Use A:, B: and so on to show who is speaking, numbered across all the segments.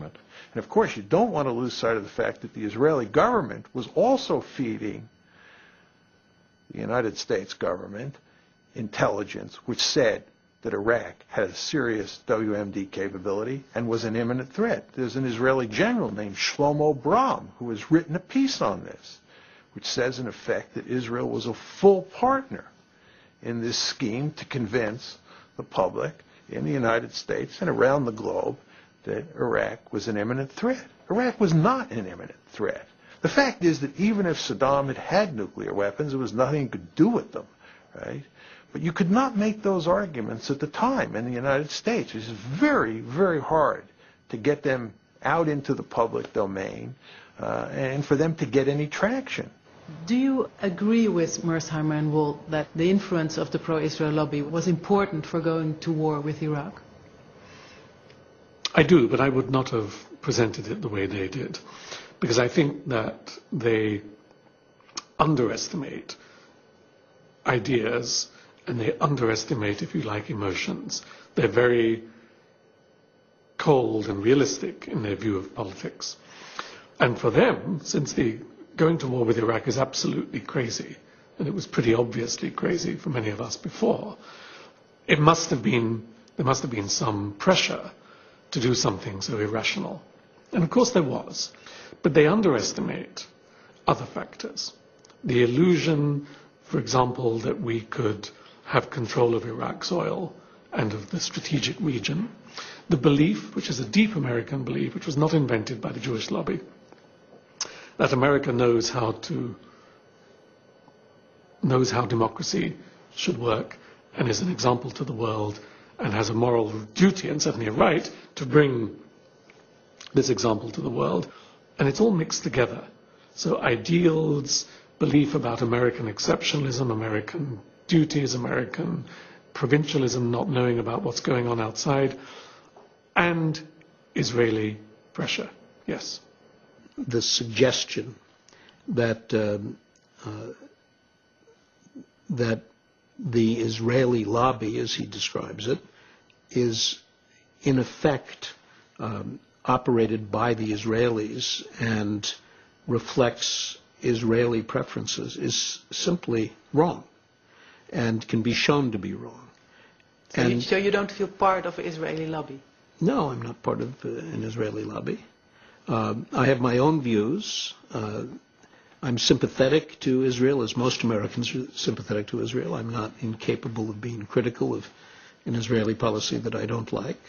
A: And of course, you don't want to lose sight of the fact that the Israeli government was also feeding the United States government intelligence, which said that Iraq had a serious WMD capability and was an imminent threat. There's an Israeli general named Shlomo Bram who has written a piece on this, which says in effect that Israel was a full partner in this scheme to convince the public in the United States and around the globe that Iraq was an imminent threat. Iraq was not an imminent threat. The fact is that even if Saddam had nuclear weapons, there was nothing you could do with them, right? But you could not make those arguments at the time in the United States. It was very, very hard to get them out into the public domain and for them to get any traction.
B: Do you agree with Mearsheimer and Wohl that the influence of the pro-Israel lobby was important for going to war with Iraq?
C: I do, but I would not have presented it the way they did, because I think that they underestimate ideas and they underestimate, if you like, emotions. They're very cold and realistic in their view of politics. And for them, since the going to war with Iraq is absolutely crazy, and it was pretty obviously crazy for many of us before, there must have been some pressure to do something so irrational. And of course there was. But they underestimate other factors. The illusion, for example, that we could have control of Iraq's oil and of the strategic region. The belief, which is a deep American belief, which was not invented by the Jewish lobby, that America knows how democracy should work and is an example to the world and has a moral duty and certainly a right to bring this example to the world. And it's all mixed together. So ideals, belief about American exceptionalism, American duties, American provincialism, not knowing about what's going on outside, and Israeli pressure. Yes.
D: The suggestion that that the Israeli lobby, as he describes it, is in effect operated by the Israelis and reflects Israeli preferences is simply wrong and can be shown to be wrong.
B: So you don't feel part of the Israeli lobby?
D: No, I'm not part of an Israeli lobby. I have my own views. I'm sympathetic to Israel, as most Americans are sympathetic to Israel. I'm not incapable of being critical of an Israeli policy that I don't like.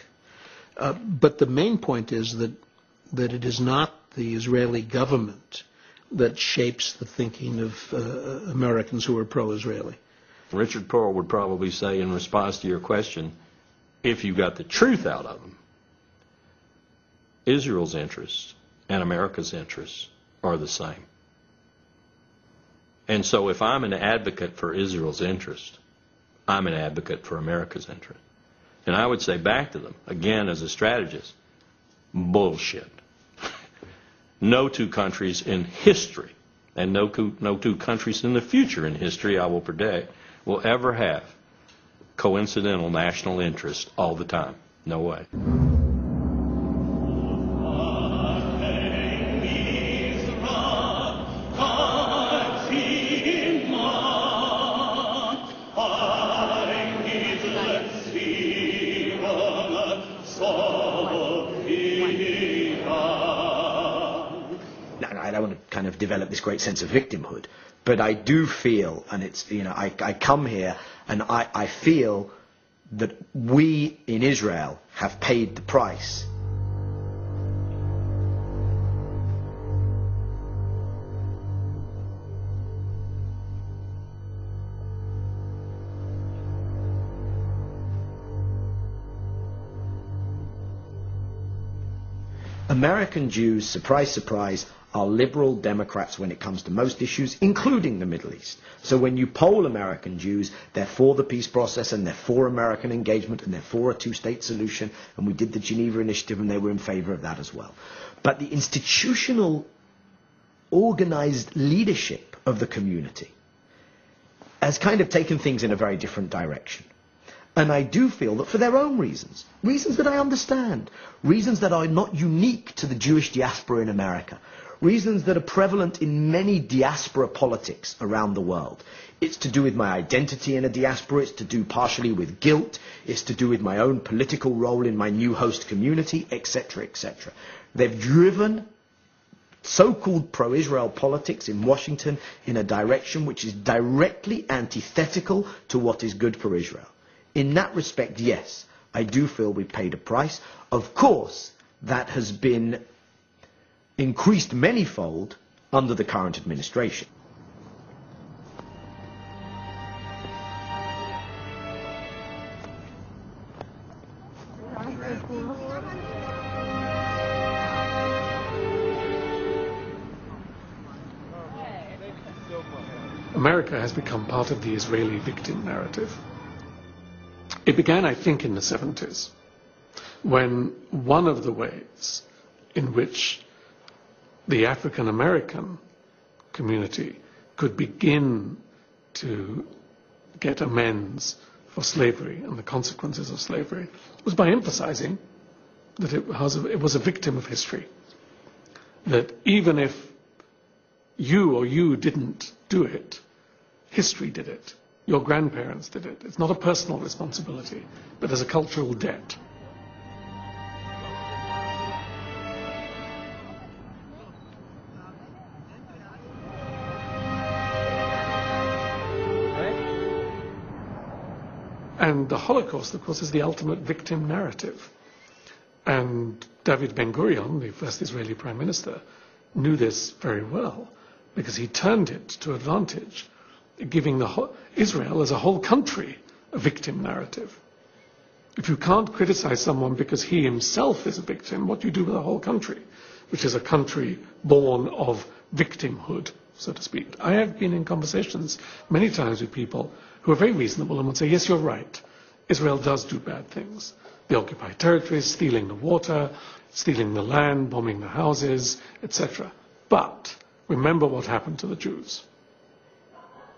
D: But the main point is that it is not the Israeli government that shapes the thinking of Americans who are pro-Israeli.
E: Richard Pearl would probably say in response to your question, if you got the truth out of them, Israel's interests and America's interests are the same. And so if I'm an advocate for Israel's interest, I'm an advocate for America's interest. And I would say back to them, again as a strategist, bullshit. No two countries in history, and no two countries in the future in history, I will predict, will ever have coincidental national interest all the time. No way.
F: I don't want to kind of develop this great sense of victimhood, but I do feel, and it's, you know, I come here and I feel that we in Israel have paid the price. American Jews, surprise, surprise, are liberal Democrats when it comes to most issues, including the Middle East. So when you poll American Jews, they're for the peace process and they're for American engagement and they're for a two-state solution. And we did the Geneva Initiative and they were in favor of that as well. But the institutional, organized leadership of the community has kind of taken things in a very different direction. And I do feel that for their own reasons, reasons that I understand, reasons that are not unique to the Jewish diaspora in America, reasons that are prevalent in many diaspora politics around the world. It's to do with my identity in a diaspora, it's to do partially with guilt, it's to do with my own political role in my new host community, etc., etc. They've driven so-called pro-Israel politics in Washington in a direction which is directly antithetical to what is good for Israel. In that respect, yes, I do feel we paid a price. Of course, that has been increased manyfold under the current administration.
C: America has become part of the Israeli victim narrative. It began, I think, in the 70s, when one of the ways in which the African American community could begin to get amends for slavery and the consequences of slavery was by emphasizing that it was a victim of history. That even if you didn't do it, history did it. Your grandparents did it. It's not a personal responsibility, but as a cultural debt. And the Holocaust, of course, is the ultimate victim narrative. And David Ben-Gurion, the first Israeli prime minister, knew this very well, because he turned it to advantage, giving Israel as a whole country a victim narrative. If you can't criticize someone because he himself is a victim, what do you do with the whole country, which is a country born of victimhood, so to speak? I have been in conversations many times with people who are very reasonable and would say, yes, you're right, Israel does do bad things. The occupied territories, stealing the water, stealing the land, bombing the houses, etc. But remember what happened to the Jews.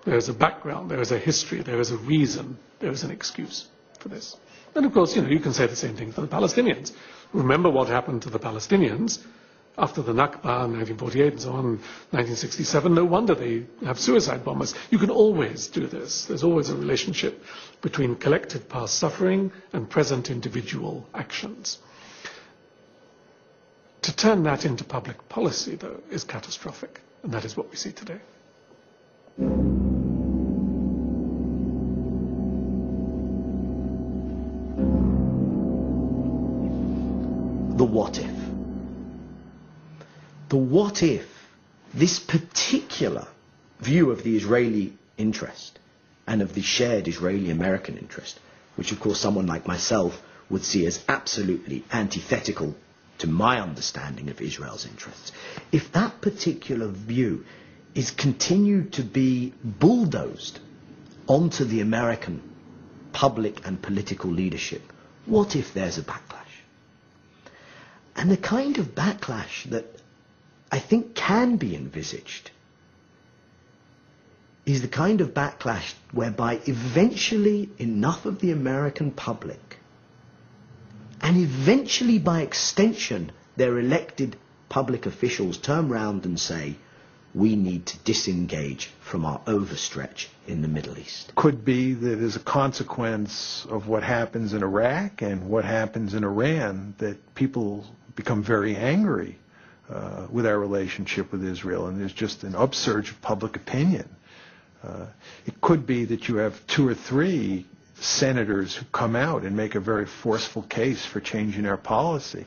C: There is a background, there is a history, there is a reason, there is an excuse for this. And of course, you can say the same thing for the Palestinians. Remember what happened to the Palestinians after the Nakba in 1948 and so on, 1967. No wonder they have suicide bombers. You can always do this. There's always a relationship between collective past suffering and present individual actions. To turn that into public policy, though, is catastrophic. And that is what we see today.
F: The what if. The what if this particular view of the Israeli interest and of the shared Israeli-American interest, which of course someone like myself would see as absolutely antithetical to my understanding of Israel's interests, if that particular view is continued to be bulldozed onto the American public and political leadership, what if there's a backlash? And the kind of backlash that I think can be envisaged is the kind of backlash whereby eventually enough of the American public, and eventually by extension their elected public officials, turn round and say, we need to disengage from our overstretch in the Middle East.
A: Could be that as a consequence of what happens in Iraq and what happens in Iran, that people become very angry with our relationship with Israel, and there's just an upsurge of public opinion. It could be that you have 2 or 3 senators who come out and make a very forceful case for changing our policy.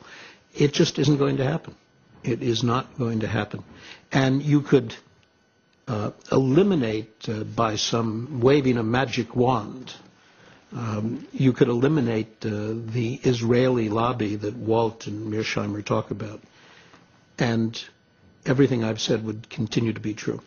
D: It just isn't going to happen. It is not going to happen. And you could eliminate by some waving a magic wand, you could eliminate the Israeli lobby that Walt and Mearsheimer talk about, and everything I've said would continue to be true.